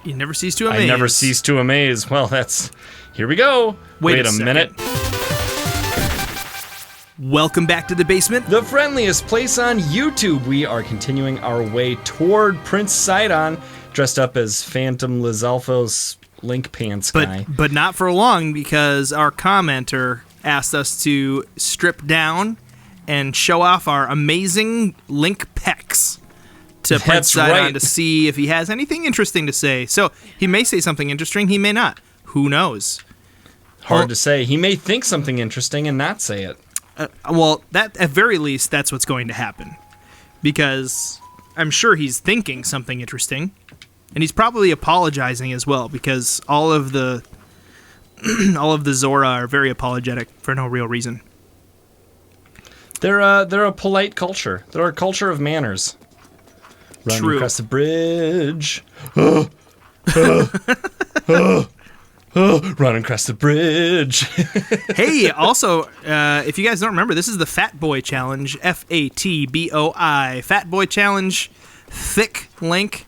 You never cease to amaze. I never cease to amaze. Well, here we go. Wait a minute. Welcome back to the basement. The friendliest place on YouTube. We are continuing our way toward Prince Sidon, dressed up as Phantom Lizalfo's Link Pants guy. But not for long, because our commenter asked us to strip down and show off our amazing Link pecs to Prince Sidon to see if he has anything interesting to say. So he may say something interesting, he may not. Who knows? Hard to say. He may think something interesting and not say it. Well, that at very least, that's what's going to happen. Because I'm sure he's thinking something interesting. And he's probably apologizing as well, because all of the Zora are very apologetic for no real reason. They're a polite culture. They're a culture of manners. Running across the bridge. Running across the bridge. Hey, also, if you guys don't remember, this is the Fat Boy Challenge. FATBOI. Fat Boy Challenge. Thick Link.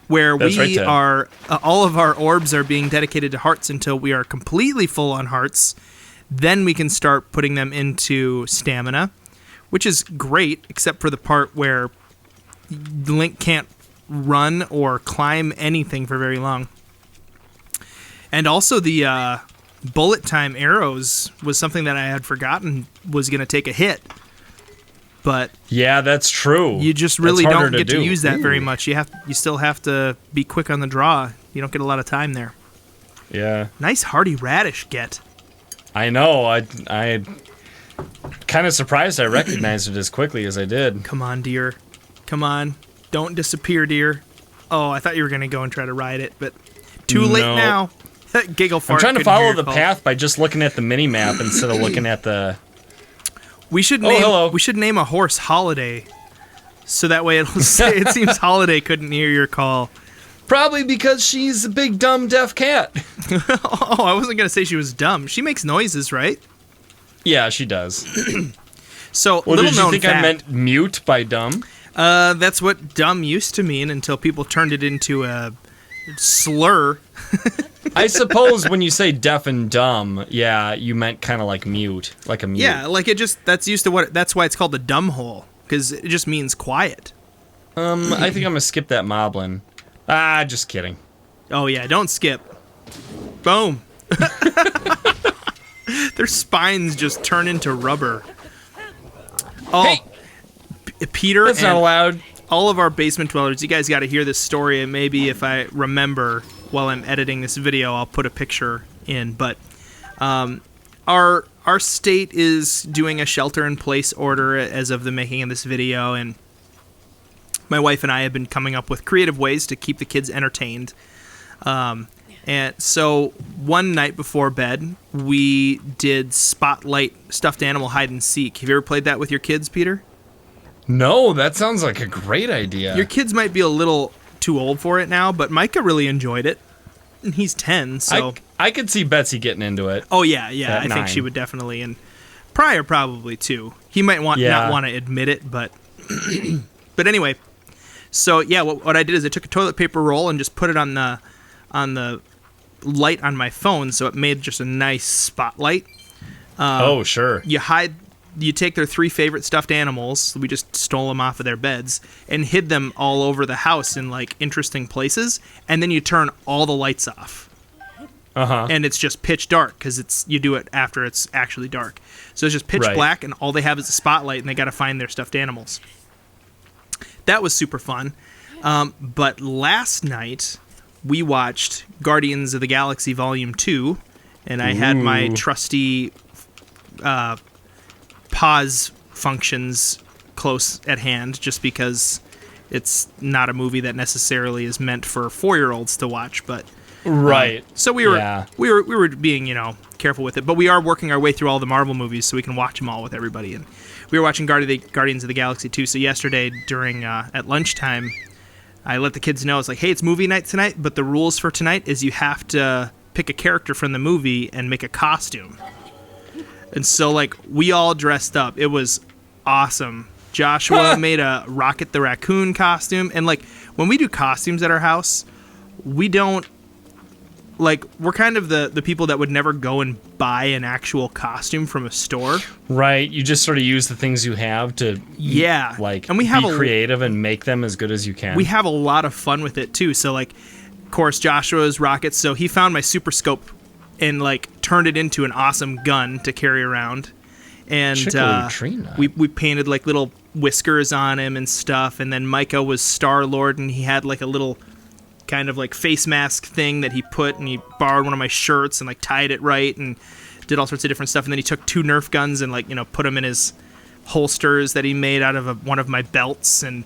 Where we are, all of our orbs are being dedicated to hearts until we are completely full on hearts. Then we can start putting them into stamina, which is great, except for the part where Link can't run or climb anything for very long. And also the bullet time arrows was something that I had forgotten was going to take a hit. But yeah, that's true. You just really don't get to use that very much. You still have to be quick on the draw. You don't get a lot of time there. Yeah. Nice hearty radish get. I know. I kind of surprised I recognized it as quickly as I did. Come on, dear. Come on. Don't disappear, dear. Oh, I thought you were going to go and try to ride it, but too late now. Giggle fart. I'm trying to follow the path by just looking at the mini map instead of looking at the... We should name a horse Holiday, so that way it'll say it seems Holiday couldn't hear your call. Probably because she's a big, dumb, deaf cat. Oh, I wasn't going to say she was dumb. She makes noises, right? Yeah, she does. So, well, little did you known think fact, I meant mute by dumb? That's what dumb used to mean until people turned it into a slur. I suppose when you say deaf and dumb, yeah, you meant kind of like mute, like a mute. Yeah, like that's why it's called a dumb hole, because it just means quiet. I think I'm gonna skip that moblin. Just kidding. Oh yeah, don't skip. Boom. Their spines just turn into rubber. Oh, hey! Peter, that's not allowed. All of our basement dwellers, you guys got to hear this story, and maybe if I remember while I'm editing this video, I'll put a picture in. But our state is doing a shelter-in-place order as of the making of this video, and my wife and I have been coming up with creative ways to keep the kids entertained. And so one night before bed, we did Spotlight Stuffed Animal Hide and Seek. Have you ever played that with your kids, Peter? No, that sounds like a great idea. Your kids might be a little too old for it now, but Micah really enjoyed it. And he's 10, so... I could see Betsy getting into it. Oh, yeah, I think she would definitely. And Pryor probably, too. He might not want to admit it, but... But anyway, so, yeah, what I did is I took a toilet paper roll and just put it on the light on my phone, so it made just a nice spotlight. Oh, sure. You take their 3 favorite stuffed animals, we just stole them off of their beds, and hid them all over the house in, like, interesting places, and then you turn all the lights off. Uh-huh. And it's just pitch dark, because you do it after it's actually dark. So it's just pitch black, and all they have is a spotlight, and they got to find their stuffed animals. That was super fun. But last night, we watched Guardians of the Galaxy Volume 2, and I had my trusty... pause functions close at hand, just because it's not a movie that necessarily is meant for 4-year-olds to watch, but right. So we were being careful with it, but we are working our way through all the Marvel movies so we can watch them all with everybody. And we were watching Guardians of the Galaxy 2. So yesterday during at lunchtime, I let the kids know, it's like, hey, it's movie night tonight, but the rules for tonight is you have to pick a character from the movie and make a costume. And so, like, we all dressed up. It was awesome. Joshua made a Rocket the Raccoon costume. And, like, when we do costumes at our house, we don't, like, we're kind of the people that would never go and buy an actual costume from a store. Right. You just sort of use the things you have to, like, and we have be creative and make them as good as you can. We have a lot of fun with it, too. So, like, of course, Joshua's rockets. So he found my Super Scope and, like, turned it into an awesome gun to carry around. And we painted, like, little whiskers on him and stuff. And then Micah was Star-Lord, and he had, like, a little kind of, like, face mask thing that he put, and he borrowed one of my shirts and, like, tied it right and did all sorts of different stuff. And then he took 2 Nerf guns and, like, you know, put them in his holsters that he made out of one of my belts. And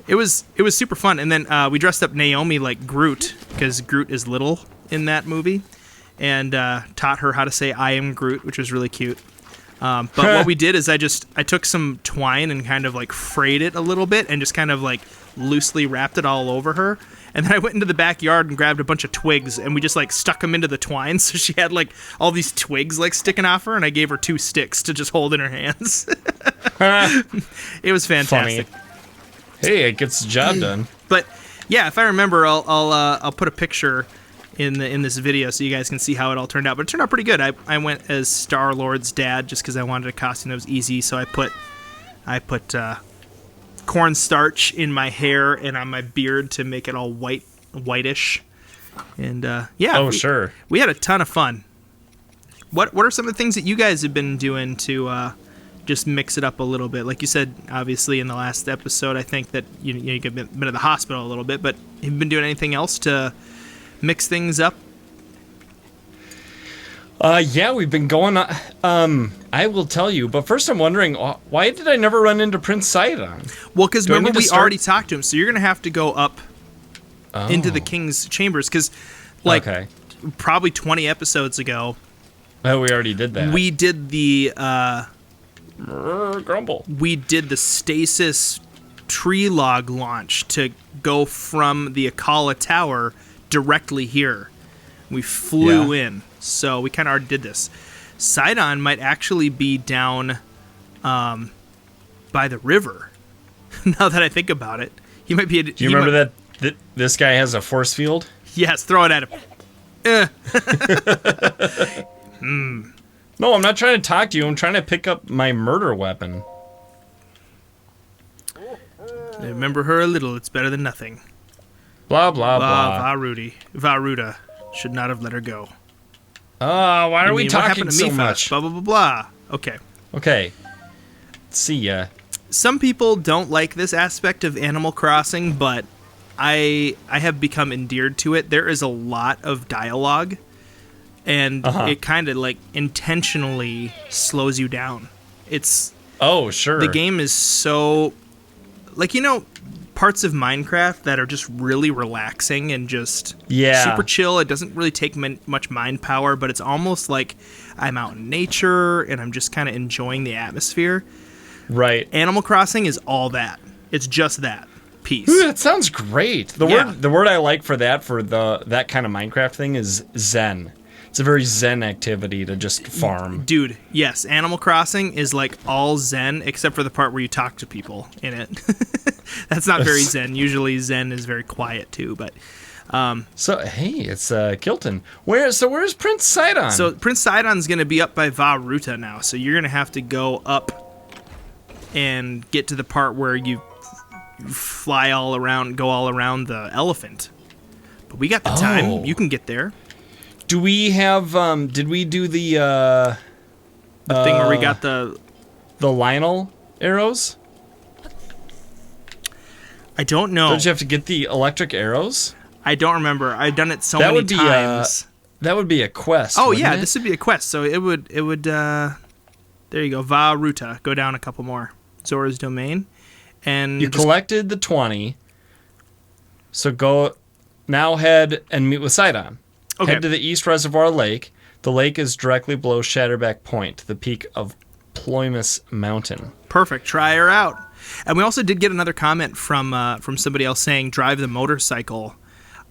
it was super fun. And then we dressed up Naomi like Groot, because Groot is little in that movie, and taught her how to say "I am Groot," which was really cute. But what we did is I took some twine and kind of, like, frayed it a little bit and just kind of, like, loosely wrapped it all over her. And then I went into the backyard and grabbed a bunch of twigs, and we just, like, stuck them into the twine. So she had, like, all these twigs, like, sticking off her, and I gave her 2 sticks to just hold in her hands. It was fantastic. Funny. Hey, it gets the job done. But yeah, if I remember, I'll put a picture in this video so you guys can see how it all turned out. But it turned out pretty good. I went as Star-Lord's dad just because I wanted a costume that was easy. So I put cornstarch in my hair and on my beard to make it all whitish. And sure. We had a ton of fun. What are some of the things that you guys have been doing to just mix it up a little bit? Like you said, obviously in the last episode, I think that you've been at the hospital a little bit, but have you been doing anything else to mix things up? Yeah, we've been going on. I will tell you, but first I'm wondering, why did I never run into Prince Sidon? Well, because remember we already talked to him, so you're going to have to go up into the king's chambers, because, like, probably 20 episodes ago... Oh, we already did that. We did the... Grumble. We did the stasis tree log launch to go from the Akala Tower directly here. We flew in, so we kind of already did this. Sidon might actually be down by the river. Now that I think about it, he might be. Do you remember that this guy has a force field? Yes, throw it at him. No, I'm not trying to talk to you. I'm trying to pick up my murder weapon. Remember her a little. It's better than nothing. Blah, blah, blah. Vah Ruta. Should not have let her go. Why are we talking so much? Blah, blah, blah, blah. Okay. See ya. Some people don't like this aspect of Animal Crossing, but I have become endeared to it. There is a lot of dialogue, and it kind of, like, intentionally slows you down. It's... Oh, sure. The game is so... Like, parts of Minecraft that are just really relaxing and just super chill. It doesn't really take much mind power, but it's almost like I'm out in nature and I'm just kind of enjoying the atmosphere. Right. Animal Crossing is all that. It's just that piece. Ooh, that sounds great. The word I like for that kind of Minecraft thing is zen. It's a very zen activity to just farm. Dude, yes. Animal Crossing is like all zen except for the part where you talk to people in it. That's not very zen. Usually zen is very quiet too, but... So, hey, it's Kilton. Where's Prince Sidon? So Prince Sidon's going to be up by Vah Ruta now, so you're going to have to go up and get to the part where you fly all around, go all around the elephant. But we got the time. You can get there. Do we have, did we do the thing where we got the Lionel arrows? I don't know. Don't you have to get the electric arrows? I don't remember. I've done it so many times. That would be a quest. Oh yeah, this would be a quest. So it would. There you go. Vah Ruta. Go down a couple more. Zora's Domain, and you collected the 20. So go now. Head and meet with Sidon. Okay. Head to the East Reservoir Lake. The lake is directly below Shatterback Point, the peak of Ploymus Mountain. Perfect. Try her out. And we also did get another comment from somebody else saying drive the motorcycle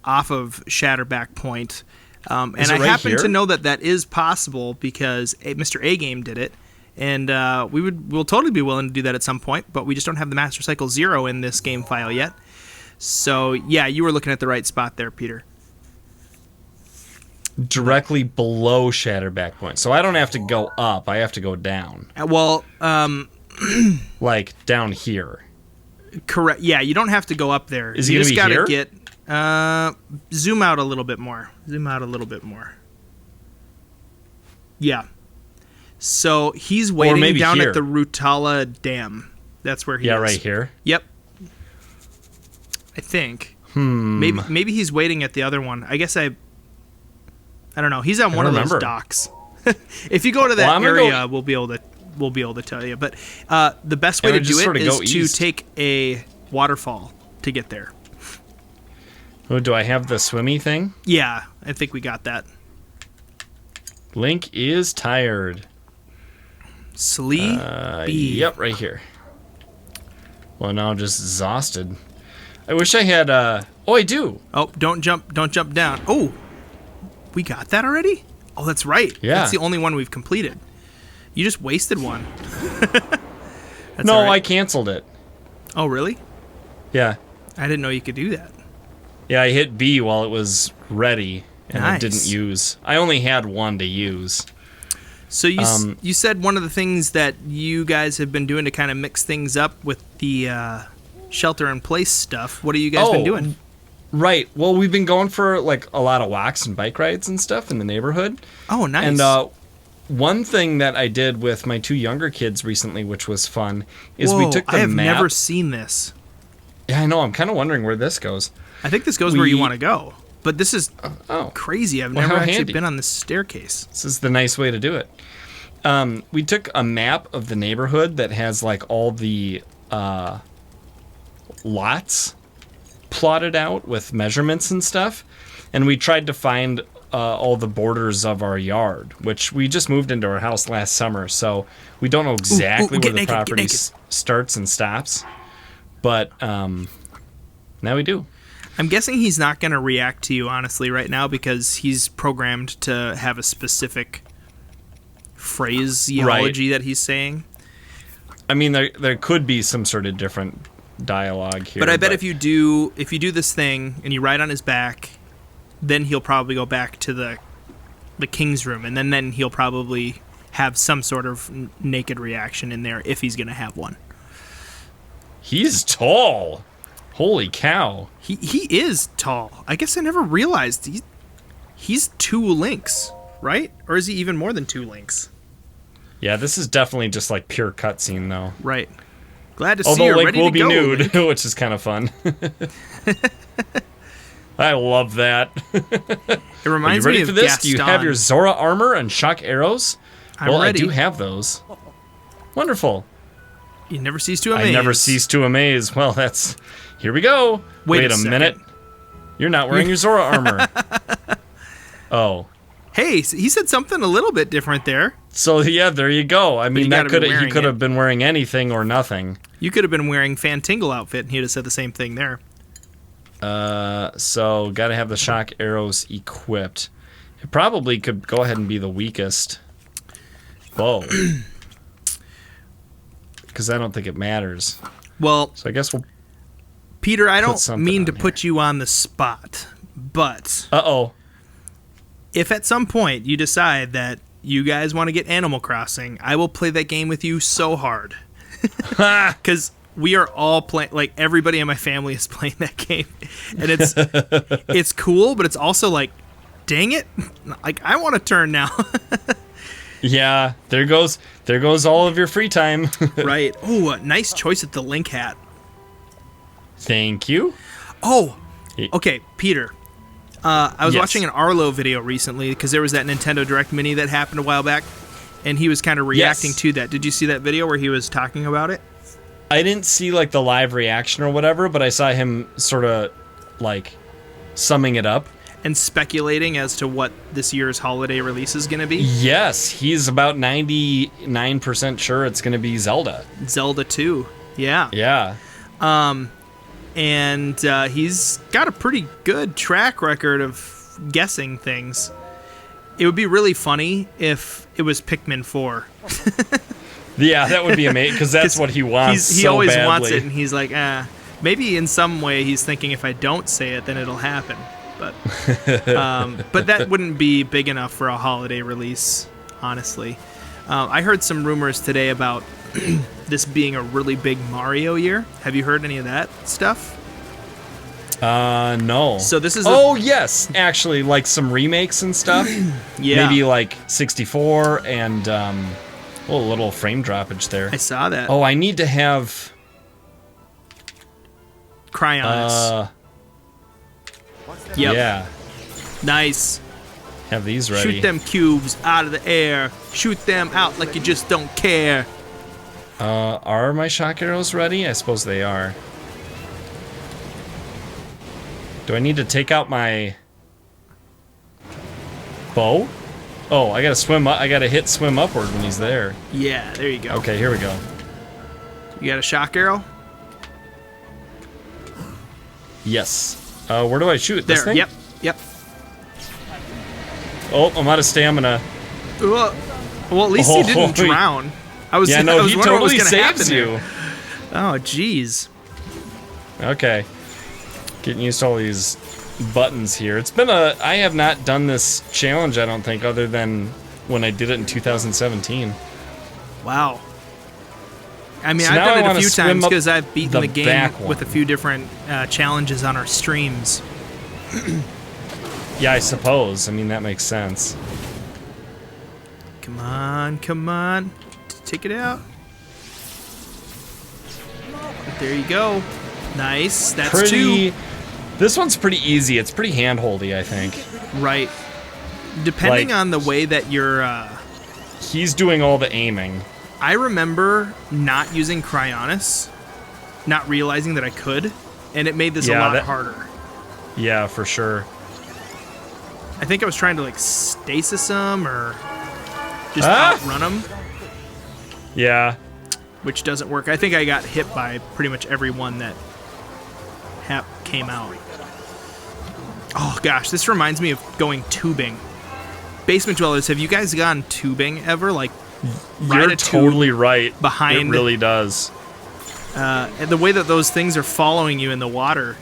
off of Shatterback Point. And I happen to know that is possible because Mr. A-Game did it, And we'll totally be willing to do that at some point, but we just don't have the Master Cycle 0 in this game file yet. So, yeah, you were looking at the right spot there, Peter. Directly below Shatterback Point. So I don't have to go up. I have to go down. Well, like down here. Correct. Yeah, you don't have to go up there. Is he going to be here? You just got to get... zoom out a little bit more. Yeah. So he's waiting down here. at the Rutala Dam. That's where he is. Yeah, right here? Yep. I think. Maybe he's waiting at the other one. I guess I don't know. He's on one of those docks. If you go to that area, we'll be able to tell you. But the best way to do it is to take a waterfall to get there. Oh, do I have the swimmy thing? Yeah, I think we got that. Link is tired. Sleep. Yep, right here. Well, now I'm just exhausted. I wish I had. Oh, I do. Oh, don't jump down. Oh, we got that already? Oh, that's right. Yeah. That's the only one we've completed. You just wasted one. No, right. I canceled it. Oh, really? Yeah. I didn't know you could do that. Yeah, I hit B while it was ready, and Nice. it didn't use. I only had one to use. So you said one of the things that you guys have been doing to kind of mix things up with the shelter-in-place stuff. What have you guys been doing? Right. Well, we've been going for like a lot of walks and bike rides and stuff in the neighborhood. Oh, nice. And one thing that I did with my two younger kids recently, which was fun, is we took the map. I have never seen this. Yeah, I know. I'm kind of wondering where this goes. I think this goes where you want to go. But this is crazy. I've never actually been on this staircase. This is the nice way to do it. We took a map of the neighborhood that has like all the lots plotted out with measurements and stuff, and we tried to find all the borders of our yard, which we just moved into our house last summer, so we don't know exactly where the property starts and stops, but now we do. I'm guessing he's not going to react to you, honestly, right now, because he's programmed to have a specific phraseology that he's saying. I mean, there could be some sort of different dialogue here. But I bet if you do this thing and you ride on his back, then he'll probably go back to the king's room, and then he'll probably have some sort of naked reaction in there if he's going to have one. He's tall. Holy cow. He is tall. I guess I never realized he's 2 links, right? Or is he even more than 2 links? Yeah, this is definitely just like pure cutscene, though. Right. Glad to see you're Link ready will to be go, nude, Link. which is kind of fun. I love that. It reminds me of Gaston. Are you ready for this? Gaston. Do you have your Zora armor and shock arrows? I'm ready. I do have those. Wonderful. You never cease to amaze. I never cease to amaze. Well, that's... Here we go. Wait a minute. You're not wearing your Zora armor. Oh. Hey, he said something a little bit different there. So, yeah, there you go. I mean, he could have been wearing anything or nothing. You could have been wearing Fantingle outfit, and he'd have said the same thing there. So, gotta have the shock arrows equipped. It probably could go ahead and be the weakest bow. Because I don't think it matters. Well, so I guess we'll... Peter, I don't mean to put you on the spot, but... Uh-oh. If at some point you decide that you guys want to get Animal Crossing, I will play that game with you so hard. Because we are all playing, like, everybody in my family is playing that game. And it's cool, but it's also like, dang it, like, I want to turn now. Yeah, there goes all of your free time. Right. Oh, nice choice at the Link hat. Thank you. Oh, okay, Peter. I was watching an Arlo video recently because there was that Nintendo Direct Mini that happened a while back, and he was kind of reacting to that. Did you see that video where he was talking about it? I didn't see like the live reaction or whatever, but I saw him sort of like summing it up. And speculating as to what this year's holiday release is going to be? Yes, he's about 99% sure it's going to be Zelda. Zelda 2, yeah. Yeah. And he's got a pretty good track record of guessing things. It would be really funny if it was Pikmin 4. Yeah, that would be amazing, because that's what he wants. He so always badly. wants it, and he's like, maybe in some way he's thinking if I don't say it, then it'll happen. But that wouldn't be big enough for a holiday release, honestly. I heard some rumors today about this being a really big Mario year. Have you heard any of that stuff? No. So this is yes, actually, like some remakes and stuff. Yeah. Maybe like 64 and a little frame droppage there. I saw that. Oh, I need to have Cryonis. Yep. Yeah. Nice. Have these ready. Shoot them cubes out of the air. Shoot them out like you just don't care. Are my shock arrows ready? I suppose they are. Do I need to take out my bow? Oh, I gotta swim up. I gotta hit swim upward when he's there. Yeah, there you go. Okay, here we go. You got a shock arrow? Yes. Where do I shoot? This There. thing? Yep. Oh, I'm out of stamina. Well, at least he didn't drown. I was Yeah, I no, was he wondering what was totally gonna happen saves there. you. Oh, jeez. Okay. Getting used to all these buttons here. It's been I have not done this challenge, I don't think, other than when I did it in 2017. Wow. I mean, So I've now done I it a wanna few swim times up because I've beaten the the game back with a one. few different challenges on our streams. Yeah, I suppose. I mean, that makes sense. Come on. Take it out. There you go. Nice. That's two. This one's pretty easy. It's pretty hand-holdy, I think. Right. Depending Like- on the way that you're... He's doing all the aiming. I remember not using Cryonis, not realizing that I could, and it made this a Yeah, lot harder. Yeah, for sure. I think I was trying to like stasis them or just outrun them, Yeah. which doesn't work. I think I got hit by pretty much every one that came out. Oh gosh, this reminds me of going tubing. Basement Dwellers, have you guys gone tubing ever? Like, You're totally right. behind- It really does. and the way that those things are following you in the water.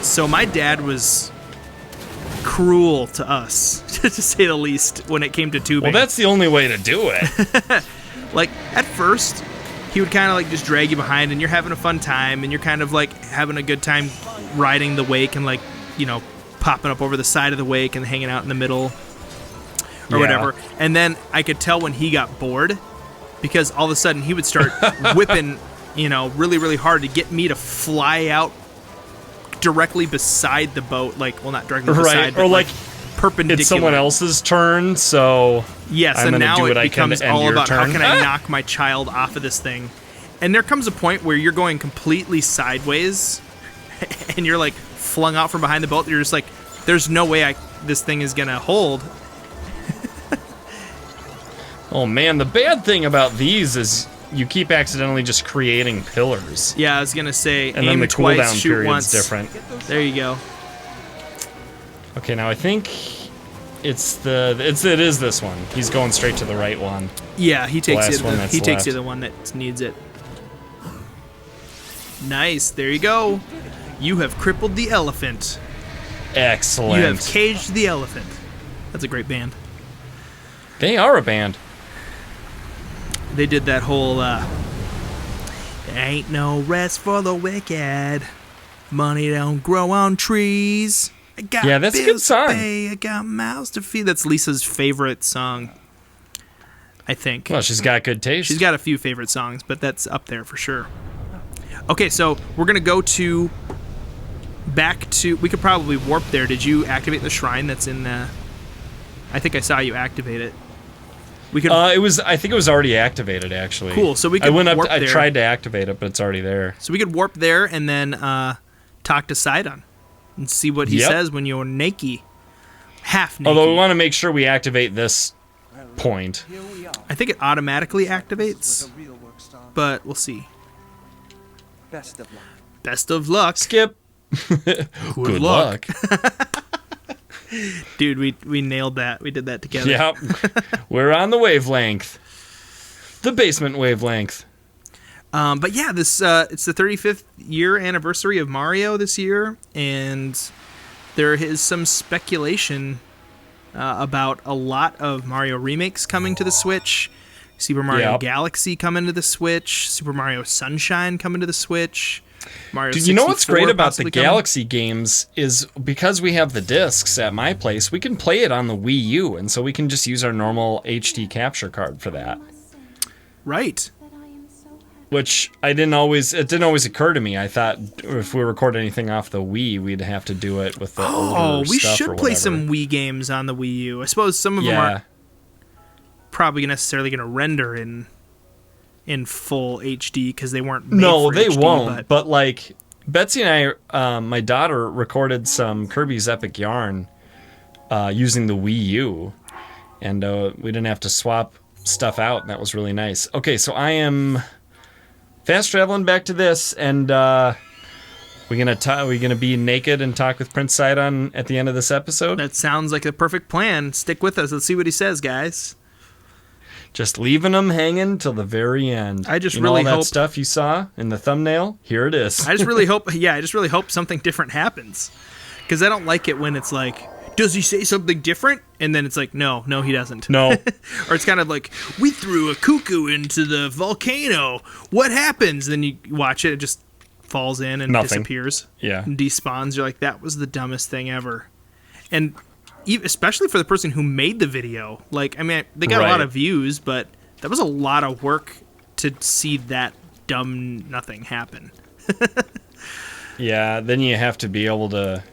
So my dad was cruel to us, to say the least, when it came to tubing. Well, that's the only way to do it. Like, at first, he would kind of like just drag you behind, and you're having a fun time, and you're kind of like having a good time riding the wake and like, you know, popping up over the side of the wake and hanging out in the middle or Yeah. whatever. And then I could tell when he got bored, because all of a sudden he would start whipping, you know, really, really hard to get me to fly out directly beside the boat. Like, well, not directly beside, Right, but or like perpendicular. it's someone else's turn, so Yes, I'm and gonna now do it what I can becomes to end all your about how turn. can I knock my child off of this thing. And there comes a point where you're going completely sideways, and you're like flung out from behind the boat. You're just like, there's no way this thing is gonna hold. Oh man, the bad thing about these is you keep accidentally just creating pillars. Yeah, I was gonna say, And then aim the twice, cooldown shoot period's once. different. There you go. Okay, now I think it is this one. He's going straight to the right one. Yeah, he takes last you. one that's He takes left. you the one that needs it. Nice. There you go. You have crippled the elephant. Excellent. You have caged the elephant. That's a great band. They are a band. They did that whole there ain't no rest for the wicked. Money don't grow on trees. I got Yeah, that's a good bills to song. pay, I got mouths to feed. That's Lisa's favorite song, I think. Well, she's got good taste. She's got a few favorite songs, but that's up there for sure. Okay, so we're gonna go back to. We could probably warp there. Did you activate the shrine that's in the? I think I saw you activate it. We could. I think it was already activated actually. Cool, so we I could went up. warp I there. tried to activate it, but it's already there. So we could warp there and then talk to Sidon and see what he Yep. says when you're naked. Half naked. Although we want to make sure we activate this point. I think it automatically activates, but we'll see. Best of luck. Best of luck. Skip. Good luck. Dude, we nailed that. We did that together. Yep. We're on the wavelength. The basement wavelength. But yeah, this it's the 35th year anniversary of Mario this year, and there is some speculation about a lot of Mario remakes coming to the Switch. Super Mario Galaxy coming to the Switch. Super Mario Sunshine coming to the Switch. Mario Dude, you know what's 64 great about the possibly Galaxy games is because we have the discs at my place, we can play it on the Wii U, and so we can just use our normal HD capture card for that. Right. Which it didn't always occur to me. I thought if we record anything off the Wii, we'd have to do it with the older we stuff should or play whatever. some Wii games on the Wii U. I suppose some of them aren't probably necessarily going to render in full HD because they weren't made No, for they HD, won't. But like Betsy and I, my daughter recorded some Kirby's Epic Yarn using the Wii U, and we didn't have to swap stuff out, and that was really nice. Okay, so I am fast traveling back to this, and we gonna be naked and talk with Prince Sidon at the end of this episode. That sounds like a perfect plan. Stick with us. Let's see what he says, guys. Just leaving them hanging till the very end. I just you know really all that hope stuff you saw in the thumbnail. Here it is. I just really hope. Yeah, I just really hope something different happens, because I don't like it when it's like, does he say something different? And then it's like, no, he doesn't. No. Or it's kind of like, we threw a cuckoo into the volcano. What happens? Then you watch it just falls in and Nothing. disappears. Yeah. And despawns. You're like, that was the dumbest thing ever. And especially for the person who made the video. Like, I mean, they got a lot of views, but that was a lot of work to see that dumb nothing happen. Yeah, then you have to be able to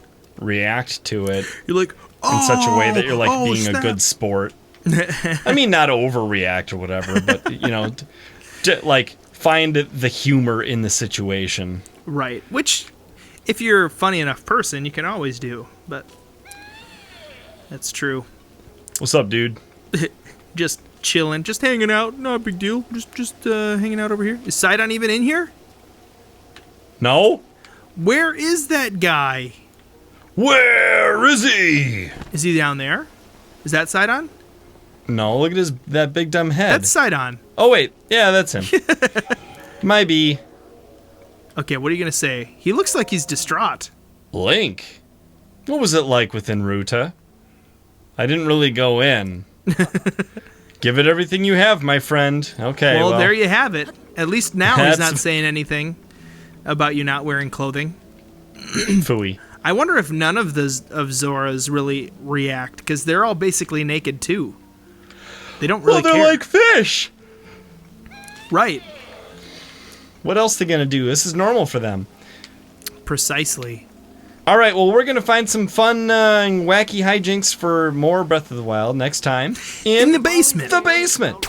react to it You're like, in such a way that you're like being snap. a good sport. I mean, not overreact or whatever, but you know, like find the humor in the situation. Right. Which, if you're a funny enough person, you can always do. But that's true. What's up, dude? Just chilling, just hanging out. Not a big deal. Just hanging out over here. Is Sidon even in here? No? Where is that guy? Where is he? Is he down there? Is that Sidon? No, look at that big dumb head. That's Sidon. Oh wait, yeah, that's him. Might be. Okay, what are you gonna say? He looks like he's distraught. Link. What was it like within Ruta? I didn't really go in. Give it everything you have, my friend. Okay, Well, there you have it. At least now he's That's- not saying anything about you not wearing clothing. Phooey. I wonder if none of Zora's really react, because they're all basically naked too. They don't really they're care. like fish. Right. What else they gonna do? This is normal for them. Precisely. All right, well, we're gonna find some fun and wacky hijinks for more Breath of the Wild next time In the basement. The basement.